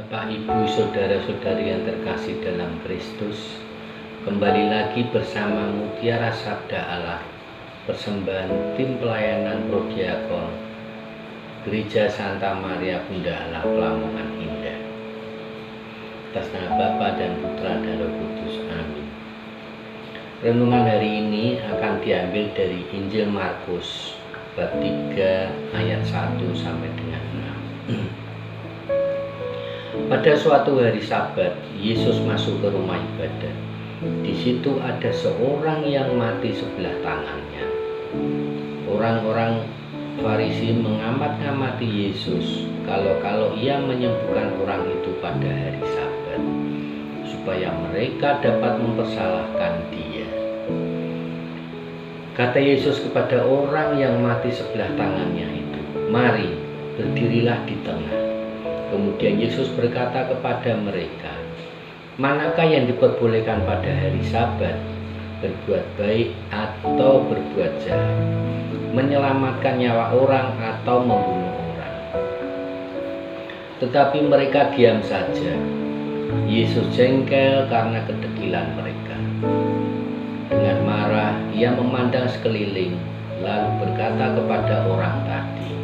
Bapak, Ibu, Saudara-saudari yang terkasih dalam Kristus, kembali lagi bersama Mutiara Sabda Allah, persembahan tim pelayanan Prodiakon Gereja Santa Maria Bunda Allah Lamongan Indah. Atas nama Bapa dan Putra dan Roh Kudus, amin. Renungan hari ini akan diambil dari Injil Markus bab 3 ayat 1 sampai dengan 6. Pada suatu hari Sabat, Yesus masuk ke rumah ibadah. Di situ ada seorang yang mati sebelah tangannya. Orang-orang Farisi mengamat-ngamati Yesus kalau ia menyembuhkan orang itu pada hari Sabat, supaya mereka dapat mempersalahkan dia. Kata Yesus kepada orang yang mati sebelah tangannya itu, "Mari, berdirilah di tengah." Kemudian Yesus berkata kepada mereka, "Manakah yang diperbolehkan pada hari Sabat, berbuat baik atau berbuat jahat, menyelamatkan nyawa orang atau membunuh orang?" Tetapi mereka diam saja. Yesus jengkel karena kedegilan mereka. Dengan marah, ia memandang sekeliling, lalu berkata kepada orang tadi,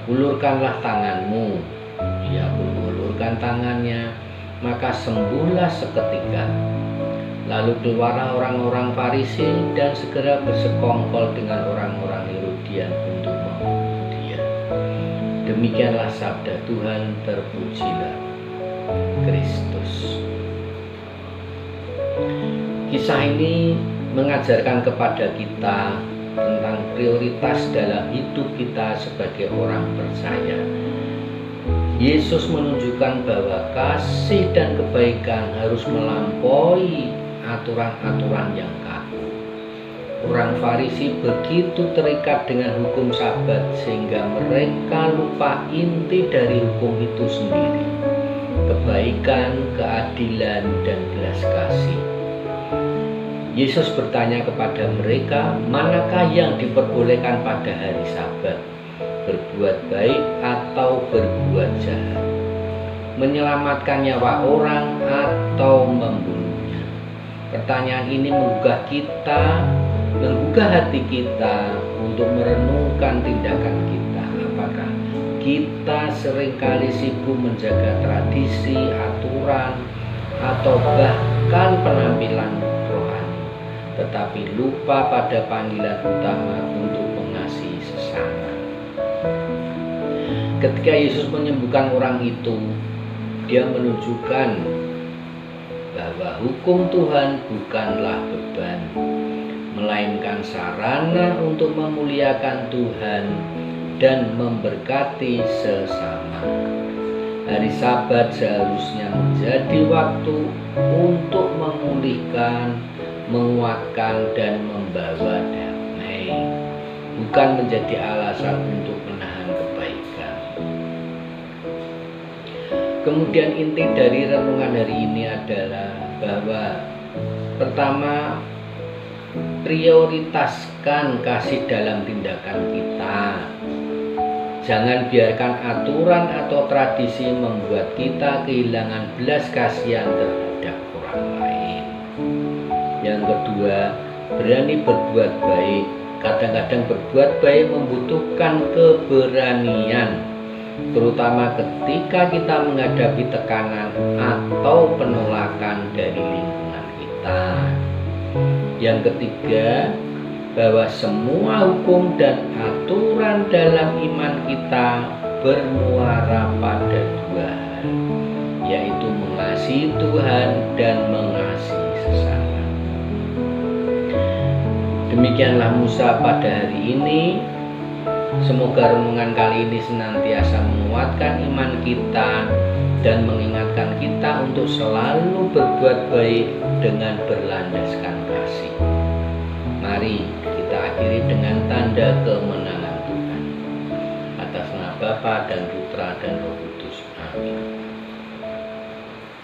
"Ulurkanlah tanganmu." Ia pun mengulurkan tangannya, maka sembuhlah seketika. Lalu keluarlah orang-orang Farisi dan segera bersekongkol dengan orang-orang Herodian untuk membunuh dia. Demikianlah sabda Tuhan, terpujilah Kristus. Kisah ini mengajarkan kepada kita tentang prioritas dalam hidup kita sebagai orang percaya. Yesus menunjukkan bahwa kasih dan kebaikan harus melampaui aturan-aturan yang kaku. Orang Farisi begitu terikat dengan hukum Sabat sehingga mereka lupa inti dari hukum itu sendiri: kebaikan, keadilan, dan belas kasih. Yesus bertanya kepada mereka, manakah yang diperbolehkan pada hari Sabat, berbuat baik atau berbuat jahat, menyelamatkan nyawa orang atau membunuhnya? Pertanyaan ini menggugah hati kita untuk merenungkan tindakan kita. Apakah kita seringkali sibuk menjaga tradisi, aturan, atau bahkan penampilan rohani, tetapi lupa pada panggilan utama untuk mengasihi sesama? Ketika Yesus menyembuhkan orang itu, dia menunjukkan bahwa hukum Tuhan bukanlah beban, melainkan sarana untuk memuliakan Tuhan dan memberkati sesama. Hari Sabat seharusnya menjadi waktu untuk memulihkan, menguatkan, dan membawa damai, bukan menjadi alasan untuk menahan kebaikan. Kemudian inti dari renungan hari ini adalah bahwa pertama, prioritaskan kasih dalam tindakan kita. Jangan biarkan aturan atau tradisi membuat kita kehilangan belas kasihan terhadap orang lain. Yang kedua, berani berbuat baik. Kadang-kadang berbuat baik membutuhkan keberanian, terutama ketika kita menghadapi tekanan atau penolakan dari lingkungan kita. Yang ketiga, bahwa semua hukum dan aturan dalam iman kita bermuara pada dua hal, yaitu mengasihi Tuhan dan mengasihi sesama. Demikianlah Musa pada hari ini. Semoga renungan kali ini senantiasa menguatkan iman kita dan mengingatkan kita untuk selalu berbuat baik dengan berlandaskan kasih. Mari kita akhiri dengan tanda kemenangan Tuhan. Atas nama Bapa dan Putra dan Roh Kudus, amin.